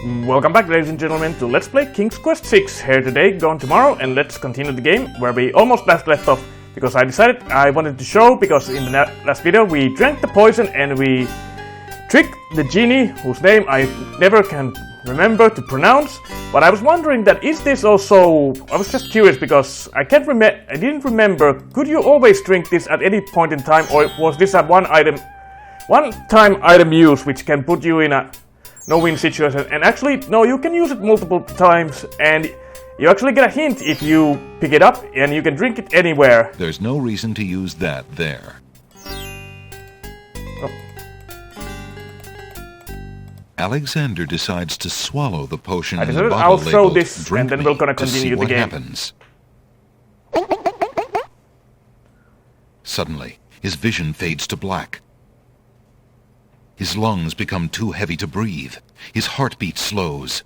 Welcome back, ladies and gentlemen, to Let's Play King's Quest 6. Here today, gone tomorrow, and let's continue the game where we almost left off. Because I decided I wanted to show, because in the last video we drank the poison and we tricked the genie, whose name I never can remember to pronounce. But I was wondering that is this also... I was just curious because I didn't remember. Could you always drink this at any point in time, or was this a one-time item use which can put you in a no-win situation? And actually, no, you can use it multiple times, and you actually get a hint if you pick it up, and you can drink it anywhere. There's no reason to use that there. Oh. Alexander decides to swallow the potion I in the decided bottle I'll show labeled this, "Drink and then me" we're gonna to see continue the what game. happens. Suddenly, his vision fades to black. His lungs become too heavy to breathe. His heartbeat slows.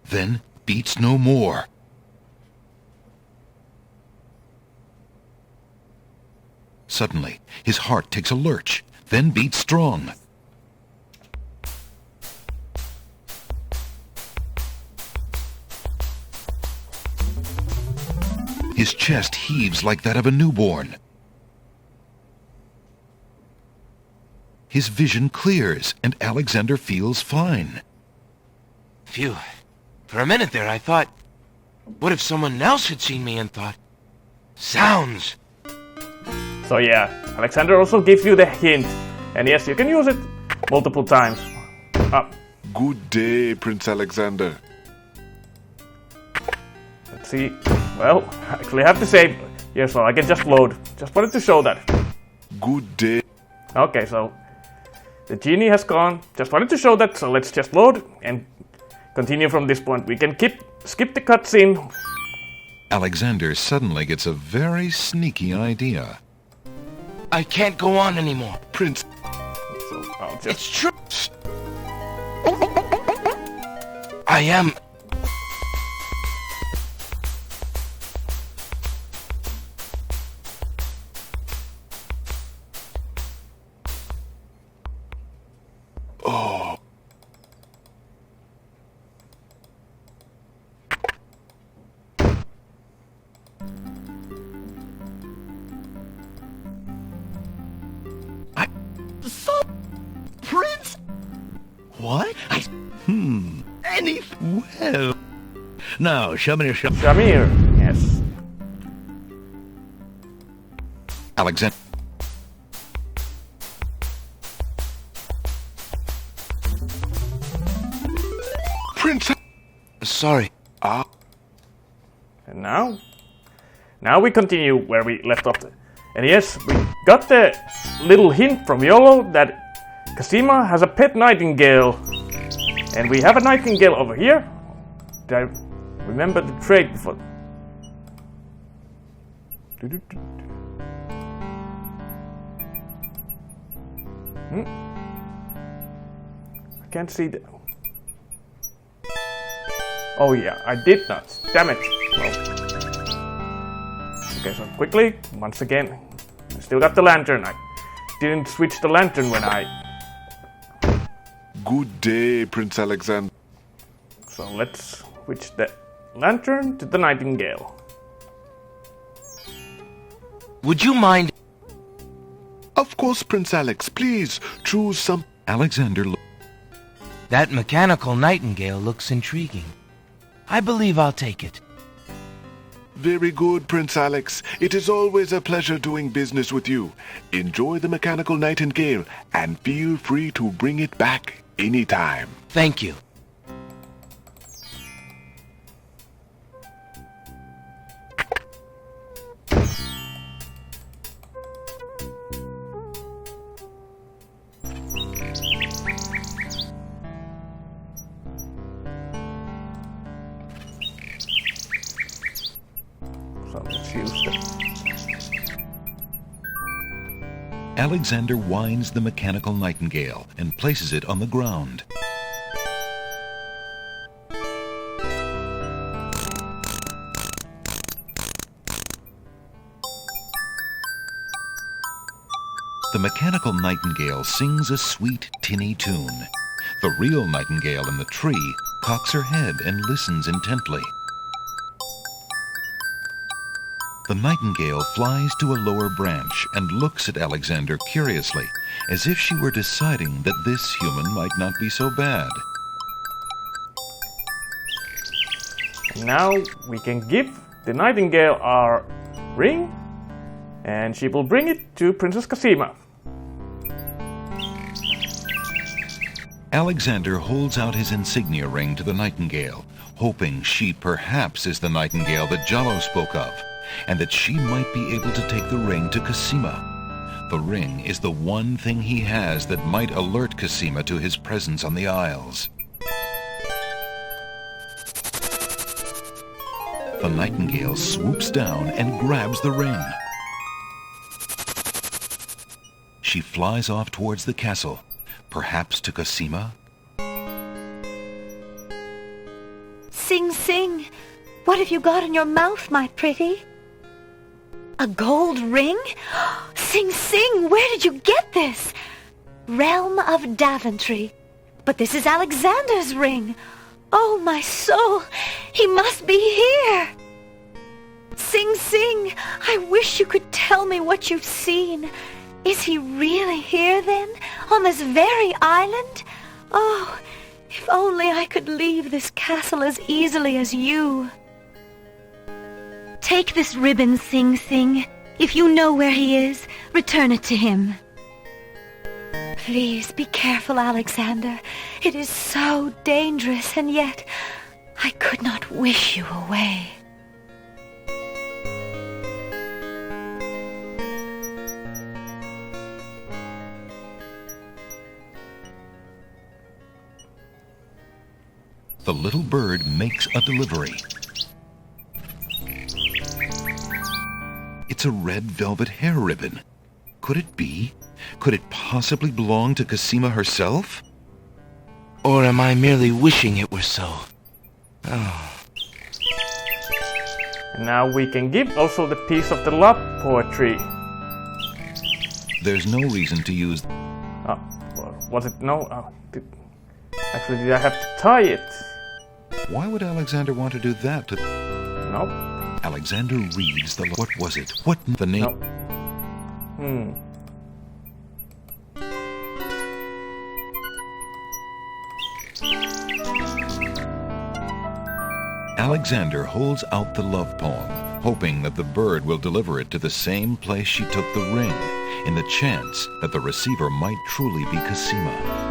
Then beats no more. Suddenly, his heart takes a lurch, then beats strong. His chest heaves like that of a newborn. His vision clears, and Alexander feels fine. Phew. For a minute there, I thought, what if someone else had seen me and thought, sounds? So yeah, Alexander also gives you the hint. And yes, you can use it multiple times. Good day, Prince Alexander. Let's see. Well, I actually have to save here, so I can just load. Just wanted to show that. Good day. Okay, so the genie has gone. Just wanted to show that, so let's just load and continue from this point. We can skip the cutscene. Alexander suddenly gets a very sneaky idea. I can't go on anymore. Prince. So I'll just... It's true. I am... Oh. Prince? What? Any... Well... Now, Shamir, yes. Alexander... Prince. Sorry. And now we continue where we left off. And yes, we got the little hint from Yolo that Kasima has a pet nightingale. And we have a nightingale over here. Did I remember the trait before? I can't see the... Oh yeah, I did not. Damn it. Well. Okay, so quickly, once again, I still got the lantern. I didn't switch the lantern when I... Good day, Prince Alexander. So let's switch the lantern to the nightingale. Would you mind... Of course, Prince Alex. Please, choose some... Alexander... That mechanical nightingale looks intriguing. I believe I'll take it. Very good, Prince Alex. It is always a pleasure doing business with you. Enjoy the mechanical nightingale, and feel free to bring it back anytime. Thank you. So let's use the... Alexander winds the mechanical nightingale and places it on the ground. The mechanical nightingale sings a sweet, tinny tune. The real nightingale in the tree cocks her head and listens intently. The nightingale flies to a lower branch and looks at Alexander curiously, as if she were deciding that this human might not be so bad. Now we can give the nightingale our ring, and she will bring it to Princess Cosima. Alexander holds out his insignia ring to the nightingale, hoping she perhaps is the nightingale that Jallo spoke of, and that she might be able to take the ring to Cosima. The ring is the one thing he has that might alert Cosima to his presence on the Isles. The nightingale swoops down and grabs the ring. She flies off towards the castle, perhaps to Cosima. Sing Sing, what have you got in your mouth, my pretty? A gold ring? Sing Sing, where did you get this? Realm of Daventry. But this is Alexander's ring. Oh, my soul, he must be here. Sing Sing, I wish you could tell me what you've seen. Is he really here then, on this very island? Oh, if only I could leave this castle as easily as you. Take this ribbon, Sing Sing. If you know where he is, return it to him. Please be careful, Alexander. It is so dangerous, and yet I could not wish you away. The little bird makes a delivery. It's a red velvet hair ribbon. Could it be? Could it possibly belong to Cosima herself? Or am I merely wishing it were so? Oh. And now we can give also the piece of the love poetry. There's no reason to use... Was it no? Actually, did I have to tie it? Why would Alexander want to do that to... No. Alexander reads the... What was it? What the name? No. Alexander holds out the love poem, hoping that the bird will deliver it to the same place she took the ring, in the chance that the receiver might truly be Cosima.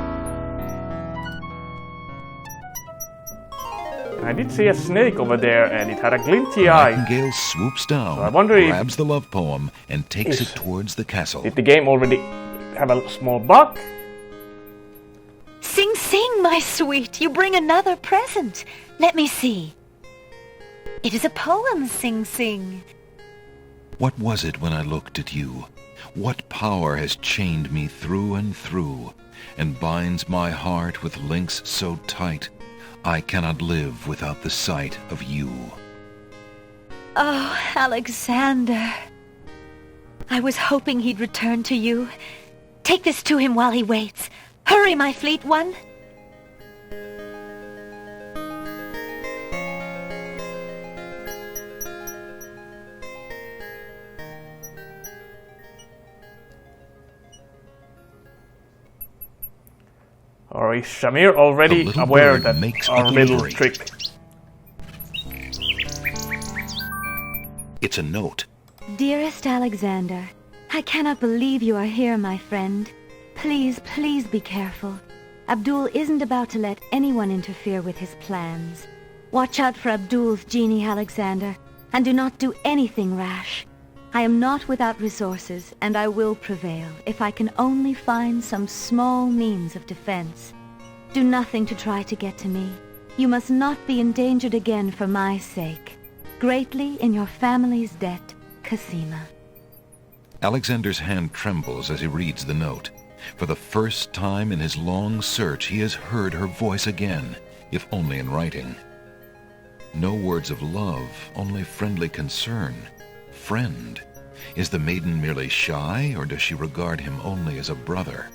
I did see a snake over there, and it had a glinty eye. Nightingale swoops down, So I wonder if... grabs the love poem, and takes it towards the castle. Did the game already have a small bug? Sing Sing, my sweet, you bring another present. Let me see. It is a poem, Sing Sing. What was it when I looked at you? What power has chained me through and through, and binds my heart with links so tight, I cannot live without the sight of you. Oh, Alexander. I was hoping he'd return to you. Take this to him while he waits. Hurry, my fleet one. Or is Shamir already aware that our little trick? It's a note. Dearest Alexander, I cannot believe you are here, my friend. Please, please be careful. Abdul isn't about to let anyone interfere with his plans. Watch out for Abdul's genie, Alexander, and do not do anything rash. I am not without resources, and I will prevail if I can only find some small means of defense. Do nothing to try to get to me. You must not be endangered again for my sake. Greatly in your family's debt, Cosima. Alexander's hand trembles as he reads the note. For the first time in his long search, he has heard her voice again, if only in writing. No words of love, only friendly concern. Friend. Is the maiden merely shy, or does she regard him only as a brother?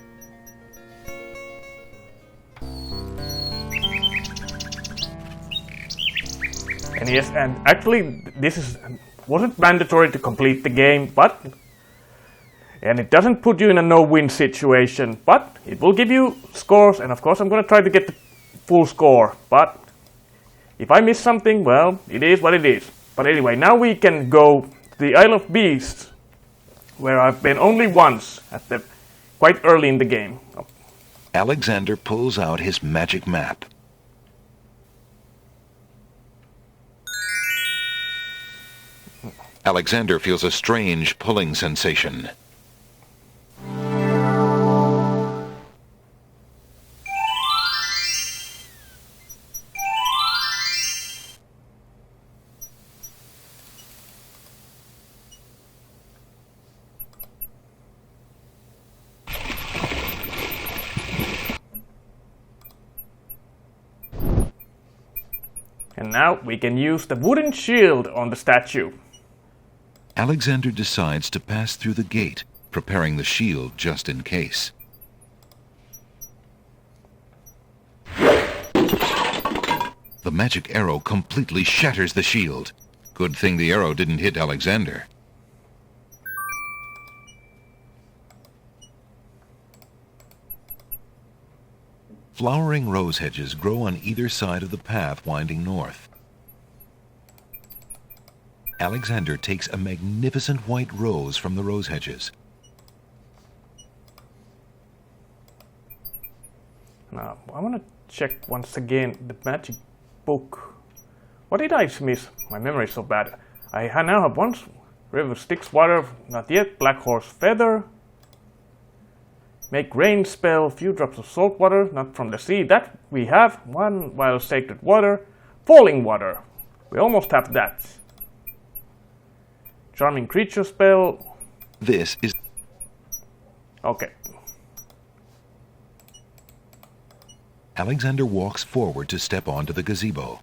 And yes, and actually this wasn't mandatory to complete the game, and it doesn't put you in a no-win situation, but it will give you scores, and of course I'm gonna try to get the full score, but if I miss something, well, it is what it is. But anyway, now we can go to the Isle of Beasts, where I've been only once, quite early in the game. Alexander pulls out his magic map. Alexander feels a strange pulling sensation. And now we can use the wooden shield on the statue. Alexander decides to pass through the gate, preparing the shield just in case. The magic arrow completely shatters the shield. Good thing the arrow didn't hit Alexander. Flowering rose hedges grow on either side of the path winding north. Alexander takes a magnificent white rose from the rose hedges. Now, I want to check once again the magic book. What did I miss? My memory is so bad. I now have one river Styx water, not yet. Black horse feather. Make rain spell, few drops of salt water, not from the sea. That we have. One vial sacred water. Falling water. We almost have that. Charming creature spell. This is... Okay. Alexander walks forward to step onto the gazebo.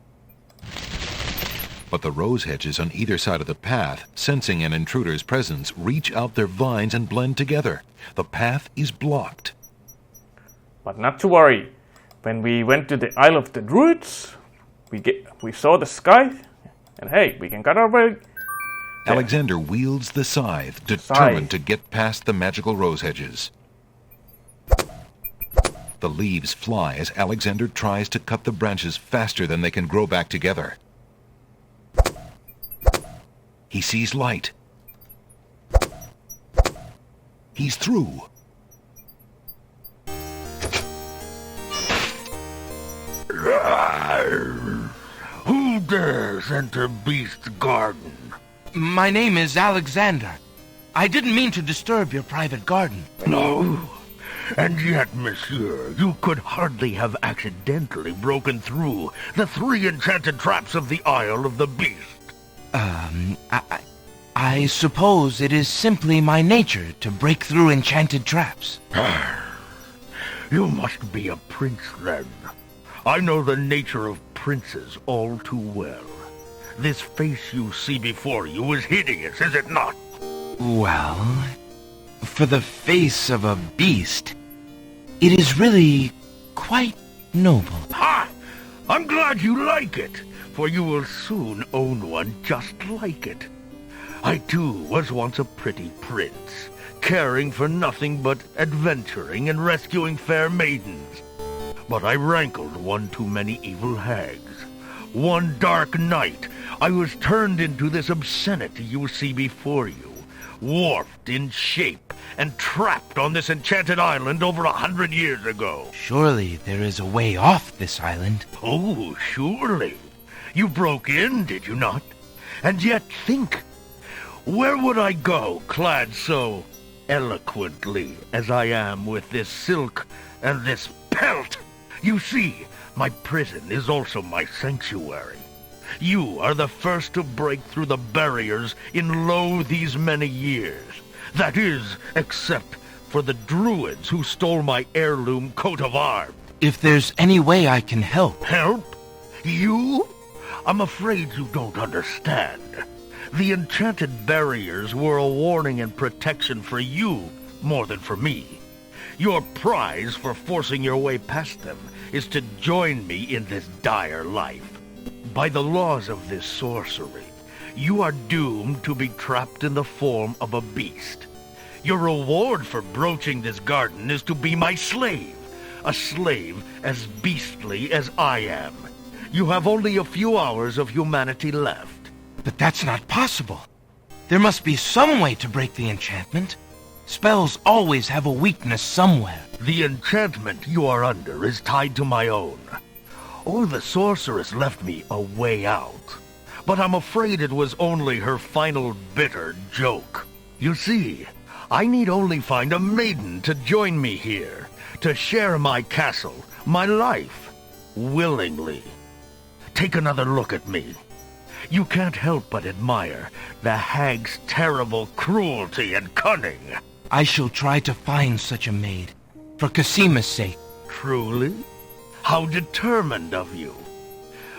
But the rose hedges on either side of the path, sensing an intruder's presence, reach out their vines and blend together. The path is blocked. But not to worry. When we went to the Isle of the Druids, we saw the sky, and hey, we can cut our way. Alexander wields the scythe, determined to get past the magical rose hedges. The leaves fly as Alexander tries to cut the branches faster than they can grow back together. He sees light. He's through. Who dares enter Beast's garden? My name is Alexander. I didn't mean to disturb your private garden. No. And yet, monsieur, you could hardly have accidentally broken through the 3 enchanted traps of the Isle of the Beast. I suppose it is simply my nature to break through enchanted traps. You must be a prince, then. I know the nature of princes all too well. This face you see before you is hideous, is it not? Well, for the face of a beast, it is really quite noble. Ha! I'm glad you like it, for you will soon own one just like it. I too was once a pretty prince, caring for nothing but adventuring and rescuing fair maidens. But I rankled one too many evil hags. One dark night, I was turned into this obscenity you see before you, warped in shape and trapped on this enchanted island over 100 years ago. Surely there is a way off this island. Oh, surely. You broke in, did you not? And yet think, where would I go clad so eloquently as I am with this silk and this pelt? You see, my prison is also my sanctuary. You are the first to break through the barriers in lo these many years. That is, except for the druids who stole my heirloom coat of arms. If there's any way I can help. Help? You? I'm afraid you don't understand. The enchanted barriers were a warning and protection for you more than for me. Your prize for forcing your way past them is to join me in this dire life. By the laws of this sorcery, you are doomed to be trapped in the form of a beast. Your reward for broaching this garden is to be my slave. A slave as beastly as I am. You have only a few hours of humanity left. But that's not possible. There must be some way to break the enchantment. Spells always have a weakness somewhere. The enchantment you are under is tied to my own. Oh, the sorceress left me a way out. But I'm afraid it was only her final bitter joke. You see, I need only find a maiden to join me here, to share my castle, my life, willingly. Take another look at me. You can't help but admire the hag's terrible cruelty and cunning. I shall try to find such a maid, for Casima's sake. Truly? How determined of you.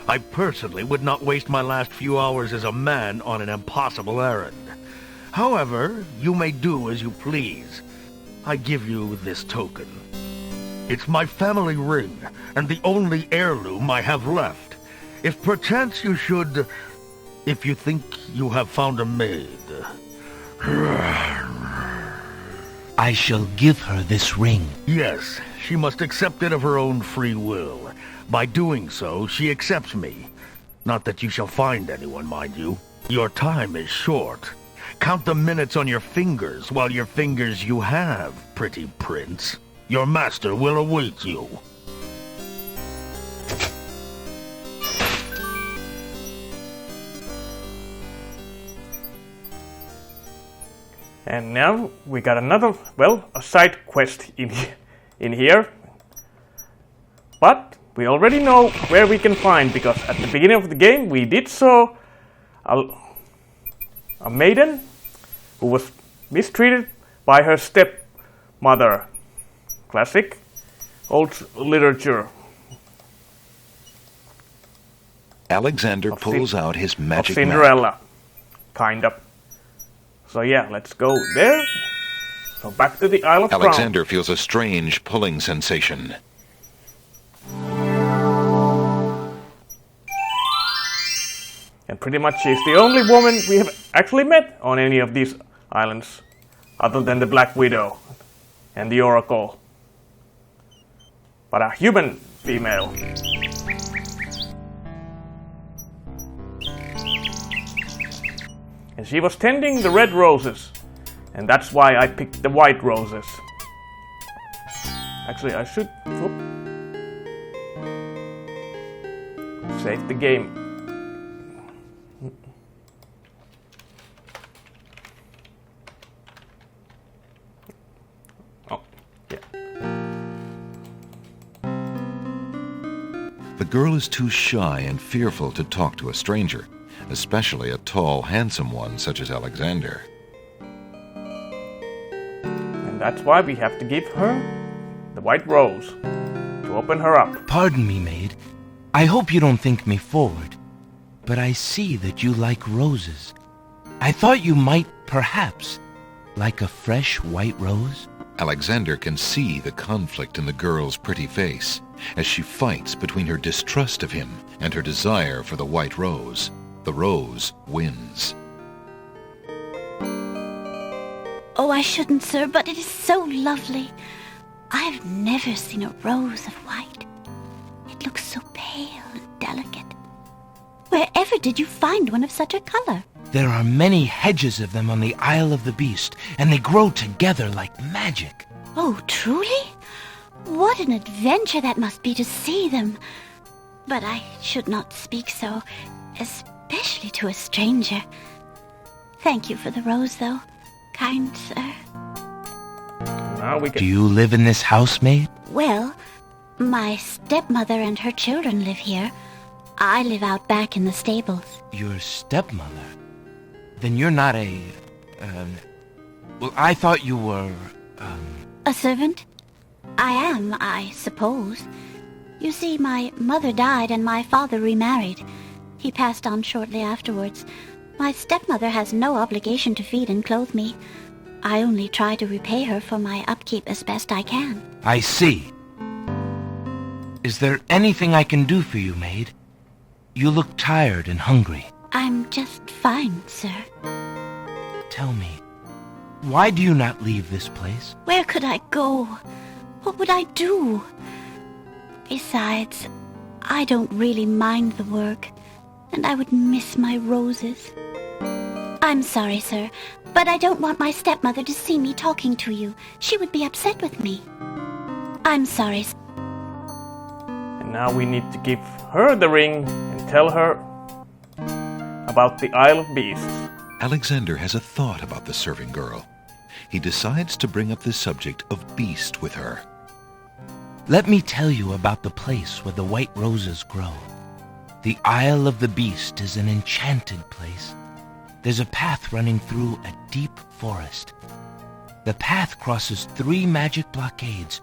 I personally would not waste my last few hours as a man on an impossible errand. However, you may do as you please. I give you this token. It's my family ring, and the only heirloom I have left. If perchance you should... if you think you have found a maid... I shall give her this ring. Yes, she must accept it of her own free will. By doing so, she accepts me. Not that you shall find anyone, mind you. Your time is short. Count the minutes on your fingers while your fingers you have, pretty prince. Your master will await you. And now we got another, well, a side quest in here. But we already know where we can find, because at the beginning of the game we did saw a maiden who was mistreated by her stepmother. Classic old literature. Alexander pulls out his magic map. Cinderella, kind of. So yeah, let's go there. So back to the Isle of Alexander feels a strange pulling sensation. And pretty much she's the only woman we have actually met on any of these islands, other than the Black Widow and the Oracle. But a human female. And she was tending the red roses, and that's why I picked the white roses. Actually, I should save the game. Oh, yeah. The girl is too shy and fearful to talk to a stranger, especially a tall, handsome one such as Alexander. And that's why we have to give her the white rose to open her up. Pardon me, maid. I hope you don't think me forward, but I see that you like roses. I thought you might, perhaps, like a fresh white rose. Alexander can see the conflict in the girl's pretty face as she fights between her distrust of him and her desire for the white rose. The rose wins. Oh, I shouldn't, sir, but it is so lovely. I've never seen a rose of white. It looks so pale and delicate. Wherever did you find one of such a color? There are many hedges of them on the Isle of the Beast, and they grow together like magic. Oh, truly? What an adventure that must be to see them. But I should not speak so, especially to a stranger. Thank you for the rose, though, kind sir. Now we can... Do you live in this house, maid? Well, my stepmother and her children live here. I live out back in the stables. Your stepmother? Then you're not a... well, I thought you were... A servant? I am, I suppose. You see, my mother died and my father remarried. He passed on shortly afterwards. My stepmother has no obligation to feed and clothe me. I only try to repay her for my upkeep as best I can. I see. Is there anything I can do for you, maid? You look tired and hungry. I'm just fine, sir. Tell me, why do you not leave this place? Where could I go? What would I do? Besides, I don't really mind the work, and I would miss my roses. I'm sorry, sir, but I don't want my stepmother to see me talking to you. She would be upset with me. I'm sorry. And now we need to give her the ring and tell her about the Isle of Beasts. Alexander has a thought about the serving girl. He decides to bring up the subject of beast with her. Let me tell you about the place where the white roses grow. The Isle of the Beast is an enchanted place. There's a path running through a deep forest. The path crosses 3 magic blockades,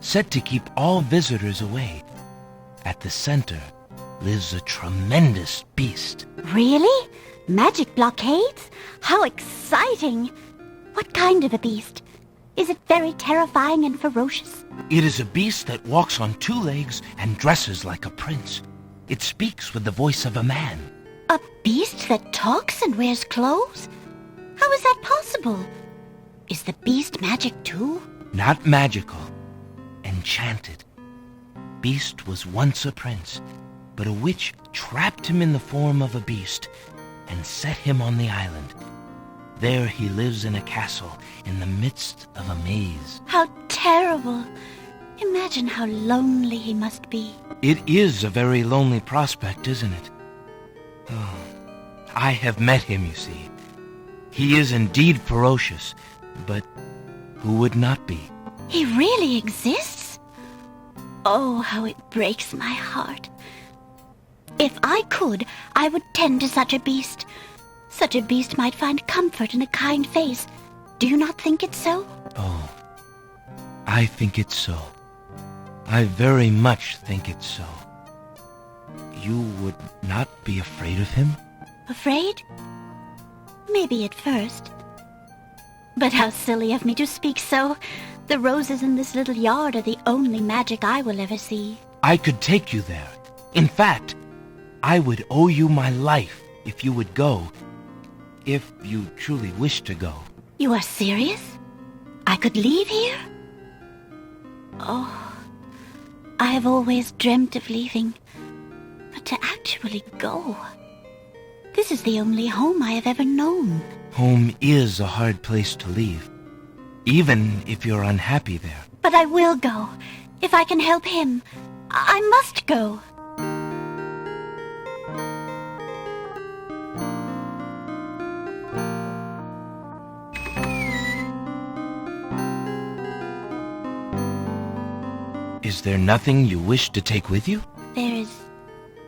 set to keep all visitors away. At the center lives a tremendous beast. Really? Magic blockades? How exciting! What kind of a beast? Is it very terrifying and ferocious? It is a beast that walks on 2 legs and dresses like a prince. It speaks with the voice of a man. A beast that talks and wears clothes? How is that possible? Is the beast magic too? Not magical. Enchanted. Beast was once a prince, but a witch trapped him in the form of a beast and set him on the island. There he lives in a castle in the midst of a maze. How terrible! Imagine how lonely he must be. It is a very lonely prospect, isn't it? Oh, I have met him, you see. He is indeed ferocious, but who would not be? He really exists? Oh, how it breaks my heart. If I could, I would tend to such a beast. Such a beast might find comfort in a kind face. Do you not think it so? Oh, I think it's so. I very much think it's so. You would not be afraid of him? Afraid? Maybe at first. But how silly of me to speak so. The roses in this little yard are the only magic I will ever see. I could take you there. In fact, I would owe you my life if you would go. If you truly wish to go. You are serious? I could leave here? Oh, I have always dreamt of leaving. But to actually go... This is the only home I have ever known. Home is a hard place to leave, even if you're unhappy there. But I will go. If I can help him, I must go. Is there nothing you wish to take with you? There is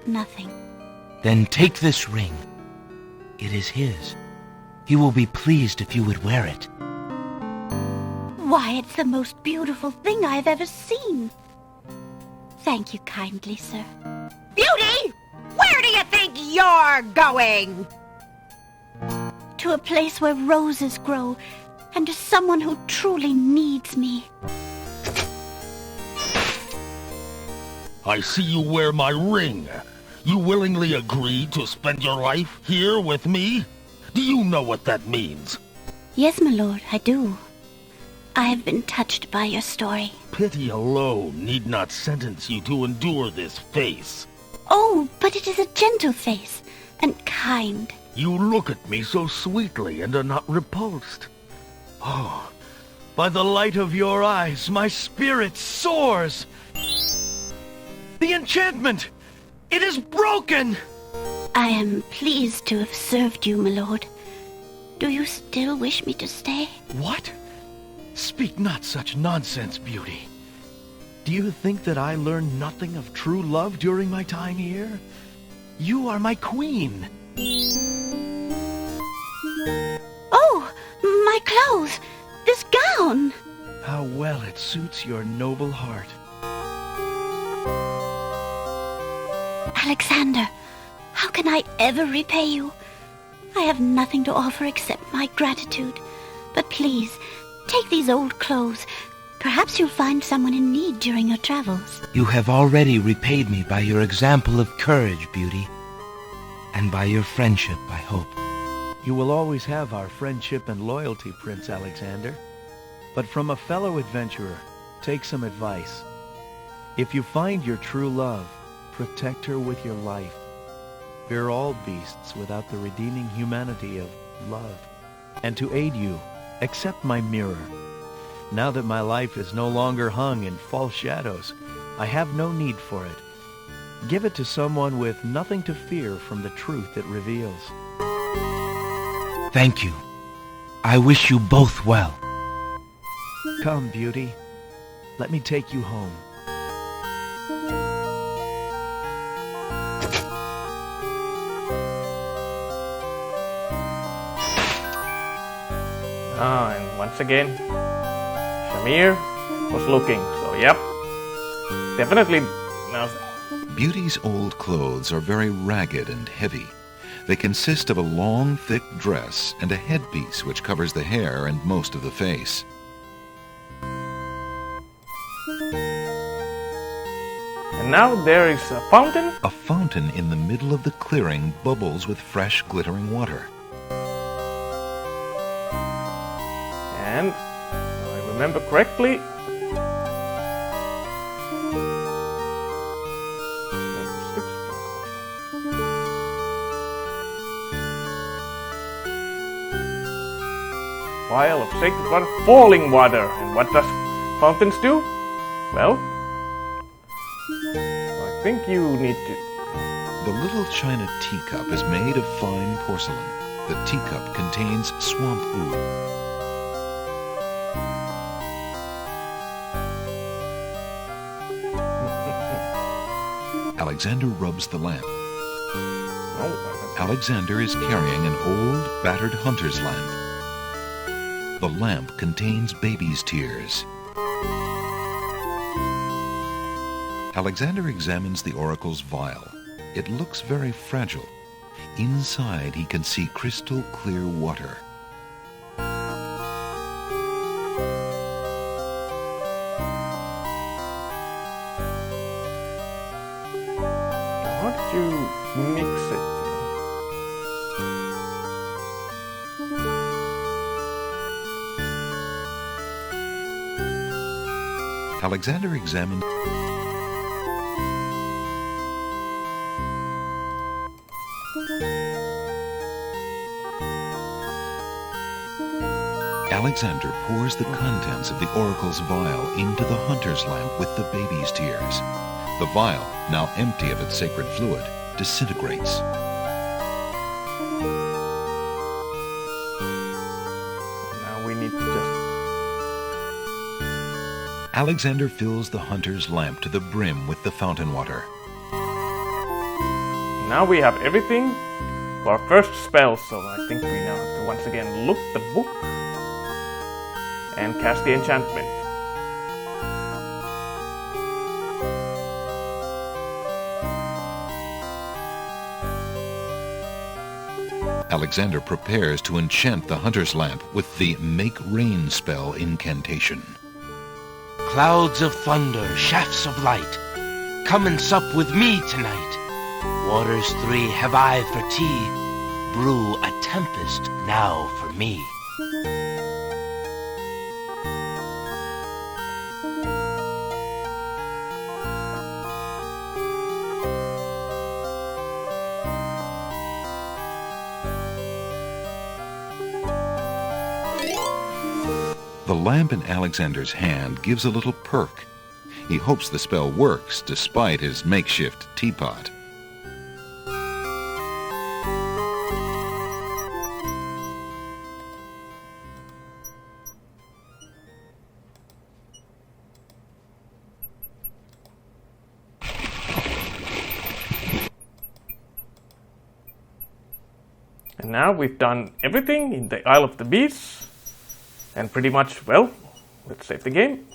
nothing. Then take this ring. It is his. He will be pleased if you would wear it. Why, it's the most beautiful thing I have ever seen. Thank you kindly, sir. Beauty! Where do you think you're going? To a place where roses grow, and to someone who truly needs me. I see you wear my ring. You willingly agreed to spend your life here with me? Do you know what that means? Yes, my lord, I do. I have been touched by your story. Pity alone need not sentence you to endure this face. Oh, but it is a gentle face, and kind. You look at me so sweetly and are not repulsed. Oh, by the light of your eyes, my spirit soars. The enchantment! It is broken! I am pleased to have served you, my lord. Do you still wish me to stay? What? Speak not such nonsense, Beauty. Do you think that I learned nothing of true love during my time here? You are my queen. Oh, my clothes! This gown! How well it suits your noble heart. Alexander, how can I ever repay you? I have nothing to offer except my gratitude. But please, take these old clothes. Perhaps you'll find someone in need during your travels. You have already repaid me by your example of courage, Beauty. And by your friendship, I hope. You will always have our friendship and loyalty, Prince Alexander. But from a fellow adventurer, take some advice. If you find your true love, protect her with your life. Fear all beasts without the redeeming humanity of love. And to aid you, accept my mirror. Now that my life is no longer hung in false shadows, I have no need for it. Give it to someone with nothing to fear from the truth it reveals. Thank you. I wish you both well. Come, Beauty. Let me take you home. And once again, Shamir was looking, so yep. Definitely now. Beauty's old clothes are very ragged and heavy. They consist of a long, thick dress and a headpiece which covers the hair and most of the face. And now there is a fountain. A fountain in the middle of the clearing bubbles with fresh, glittering water. And if I remember correctly, vial of sacred water, falling water. And what does fountains do? Well, I think you need to. The little china teacup is made of fine porcelain. The teacup contains swamp ooze. Alexander rubs the lamp. Alexander is carrying an old, battered hunter's lamp. The lamp contains baby's tears. Alexander examines the oracle's vial. It looks very fragile. Inside he can see crystal clear water. How did you mix it? Alexander examined. Alexander pours the contents of the oracle's vial into the hunter's lamp with the baby's tears. The vial, now empty of its sacred fluid, disintegrates. Now we need to just... Alexander fills the hunter's lamp to the brim with the fountain water. Now we have everything for our first spell, so I think we now have to once again look the book and cast the enchantment. Alexander prepares to enchant the hunter's lamp with the Make Rain spell incantation. Clouds of thunder, shafts of light, come and sup with me tonight. Waters 3 have I for tea, brew a tempest now for me. The lamp in Alexander's hand gives a little perk. He hopes the spell works despite his makeshift teapot. And now we've done everything in the Isle of the Beasts. And pretty much, well, let's save the game.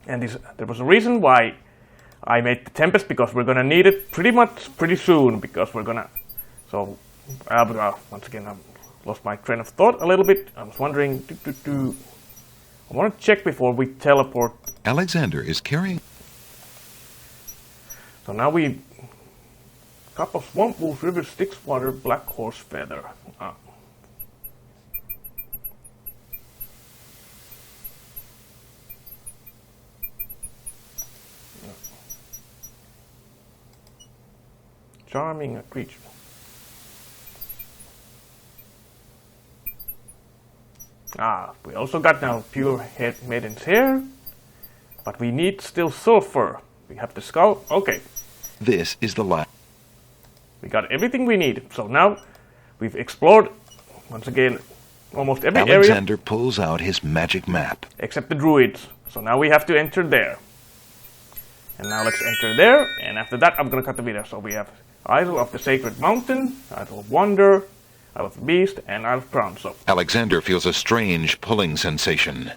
And there was a reason why I made the Tempest, because we're gonna need it pretty soon, because we're gonna... So But once again, I've lost my train of thought a little bit. I was wondering... I want to check before we teleport. Alexander is carrying... So now we... Cup of swamp wolf, river, Styx water, black horse feather. Charming a creature. We also got now pure head maiden's hair, but we need still sulfur. We have the skull. Okay. This is the last. We got everything we need. So now we've explored once again almost every area. Alexander pulls out his magic map. Except the druids. So now we have to enter there. And now let's enter there. And after that I'm gonna cut the video. So we have Idol of the Sacred Mountain, Idol of Wonder, Idol of the Beast, and Idol of Crown. So Alexander feels a strange pulling sensation.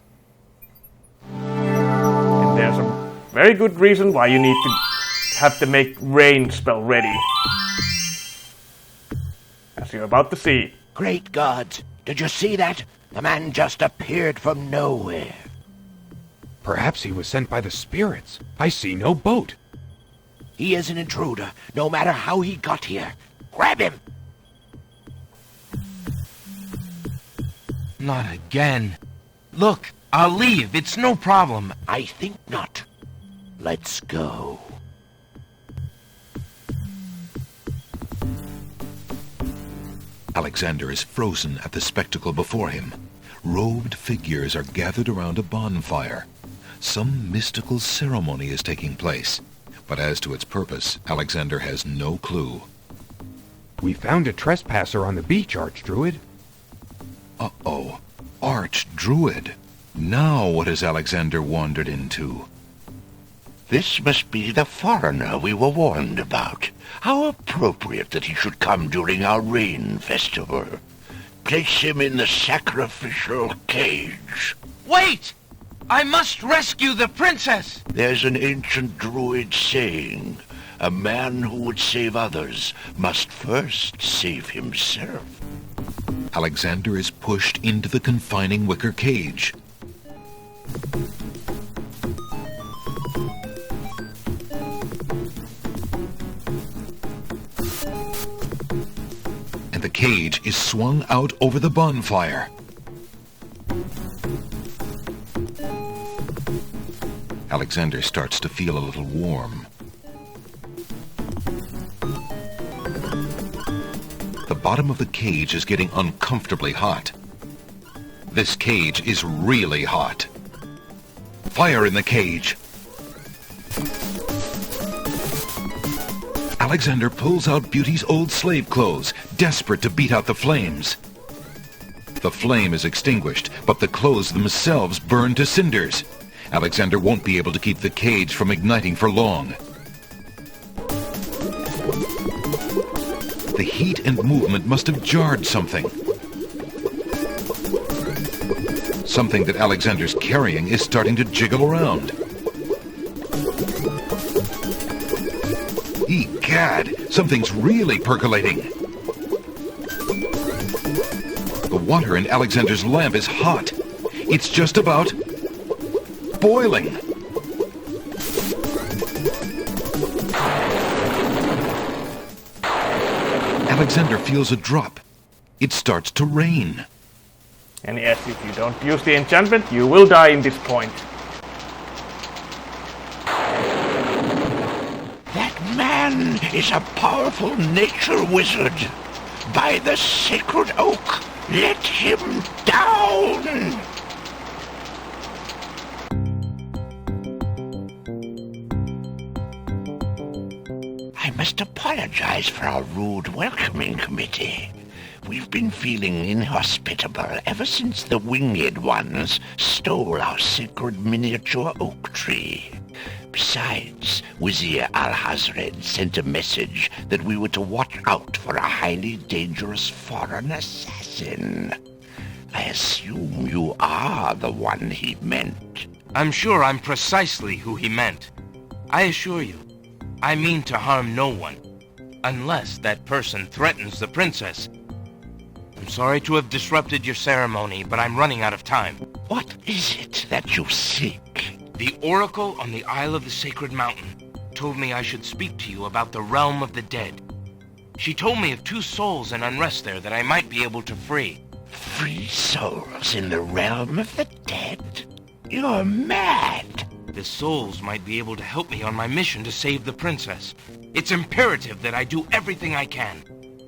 And there's a very good reason why you need to have to make rain spell ready. As you're about to see. Great gods, did you see that? The man just appeared from nowhere. Perhaps he was sent by the spirits. I see no boat. He is an intruder, no matter how he got here. Grab him! Not again. Look, I'll leave. It's no problem. I think not. Let's go. Alexander is frozen at the spectacle before him. Robed figures are gathered around a bonfire. Some mystical ceremony is taking place, but as to its purpose, Alexander has no clue. We found a trespasser on the beach, Archdruid. Uh-oh. Archdruid. Now what has Alexander wandered into? This must be the foreigner we were warned about. How appropriate that he should come during our rain festival. Place him in the sacrificial cage. Wait! I must rescue the princess! There's an ancient druid saying, a man who would save others must first save himself. Alexander is pushed into the confining wicker cage. And the cage is swung out over the bonfire. Alexander starts to feel a little warm. The bottom of the cage is getting uncomfortably hot. This cage is really hot. Fire in the cage. Alexander pulls out Beauty's old slave clothes, desperate to beat out the flames. The flame is extinguished, but the clothes themselves burn to cinders. Alexander won't be able to keep the cage from igniting for long. The heat and movement must have jarred something. Something that Alexander's carrying is starting to jiggle around. Egad, something's really percolating. The water in Alexander's lamp is hot. It's just about boiling. Alexander feels a drop. It starts to rain. And yes, if you don't use the enchantment, you will die in this point. That man is a powerful nature wizard. By the sacred oak, let him down! I must apologize for our rude welcoming committee. We've been feeling inhospitable ever since the winged ones stole our sacred miniature oak tree. Besides, Wazir Al-Hazred sent a message that we were to watch out for a highly dangerous foreign assassin. I assume you are the one he meant. I'm sure I'm precisely who he meant. I assure you, I mean to harm no one. unless that person threatens the princess. I'm sorry to have disrupted your ceremony, but I'm running out of time. What is it that you seek? The oracle on the Isle of the Sacred Mountain told me I should speak to you about the realm of the dead. She told me of 2 souls in unrest there that I might be able to free. Free souls in the realm of the dead? You're mad! The souls might be able to help me on my mission to save the princess. It's imperative that I do everything I can.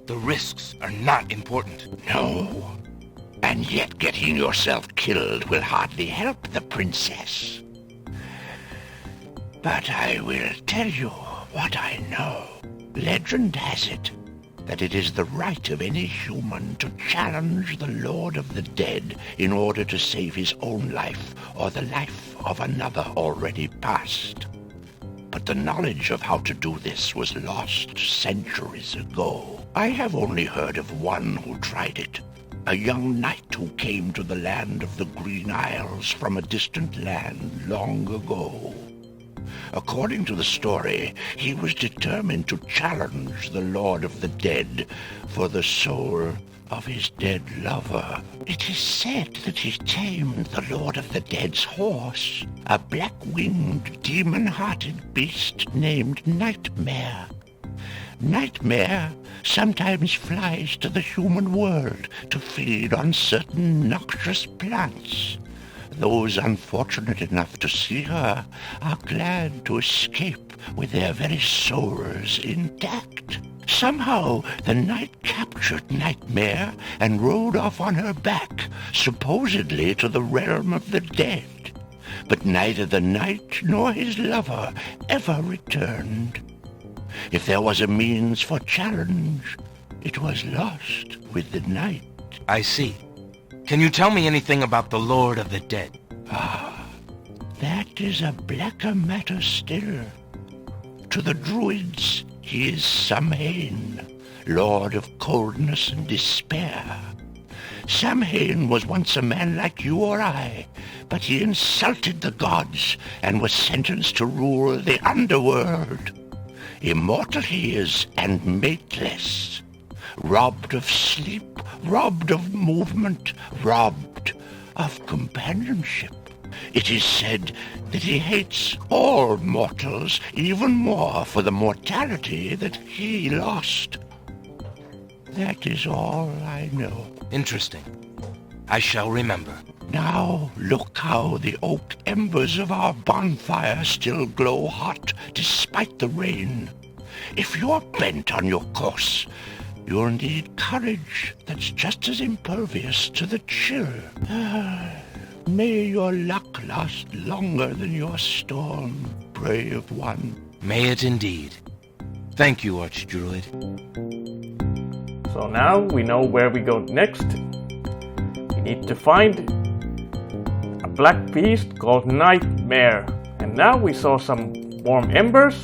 The risks are not important. No. And yet getting yourself killed will hardly help the princess. But I will tell you what I know. Legend has it that it is the right of any human to challenge the Lord of the Dead in order to save his own life or the life of another already past. But the knowledge of how to do this was lost centuries ago. I have only heard of one who tried it, a young knight who came to the land of the Green Isles from a distant land long ago. According to the story, he was determined to challenge the Lord of the Dead for the soul of his dead lover. It is said that he tamed the Lord of the Dead's horse, a black-winged, demon-hearted beast named Nightmare. Nightmare sometimes flies to the human world to feed on certain noxious plants. Those unfortunate enough to see her are glad to escape with their very souls intact. Somehow the knight captured Nightmare and rode off on her back, supposedly to the realm of the dead. But neither the knight nor his lover ever returned. If there was a means for challenge, it was lost with the knight. I see. Can you tell me anything about the Lord of the Dead? That is a blacker matter still. To the druids, he is Samhain, lord of coldness and despair. Samhain was once a man like you or I, but he insulted the gods and was sentenced to rule the underworld. Immortal he is and mateless, robbed of sleep, robbed of movement, robbed of companionship. It is said that he hates all mortals even more for the mortality that he lost. That is all I know. Interesting. I shall remember. Now look how the oak embers of our bonfire still glow hot despite the rain. If you're bent on your course, you'll need courage that's just as impervious to the chill. May your luck last longer than your storm, brave one. May it indeed. Thank you, Archdruid. So now we know where we go next. We need to find a black beast called Nightmare. And now we saw some warm embers.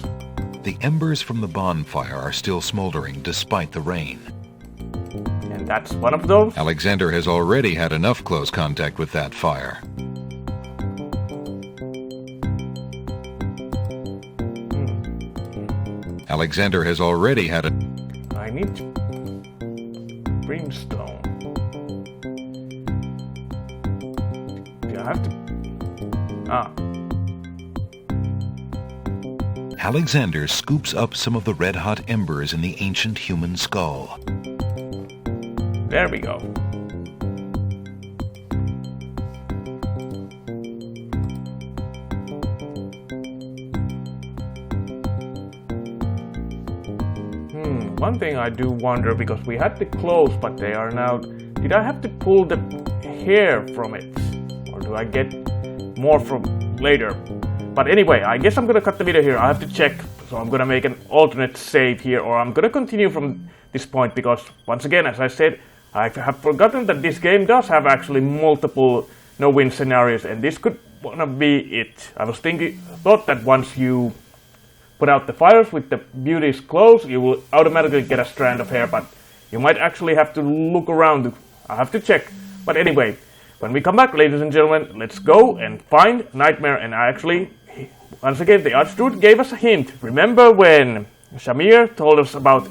The embers from the bonfire are still smoldering despite the rain. And that's one of those. Alexander has already had enough close contact with that fire. Alexander has already had a... I need brimstone. Do I have to... Alexander scoops up some of the red-hot embers in the ancient human skull. There we go. One thing I do wonder, because we had the clothes, but they are now... Did I have to pull the hair from it? Or do I get more from later? But anyway, I guess I'm gonna cut the video here. I have to check. So I'm gonna make an alternate save here, or I'm gonna continue from this point, because once again, as I said, I have forgotten that this game does have actually multiple no-win scenarios, and this could wanna be it. I was thought that once you put out the fires with the beauty's clothes, you will automatically get a strand of hair, but you might actually have to look around. I have to check. But anyway, when we come back, ladies and gentlemen, let's go and find Nightmare. And I actually, once again, the Archdruid gave us a hint. Remember when Shamir told us about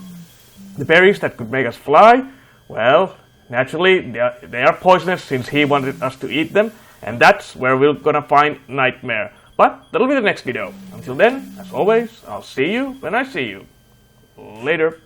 The berries that could make us fly, well, naturally they are poisonous since he wanted us to eat them, and that's where we're gonna find Nightmare. But that'll be the next video. Until then, as always, I'll see you when I see you. Later.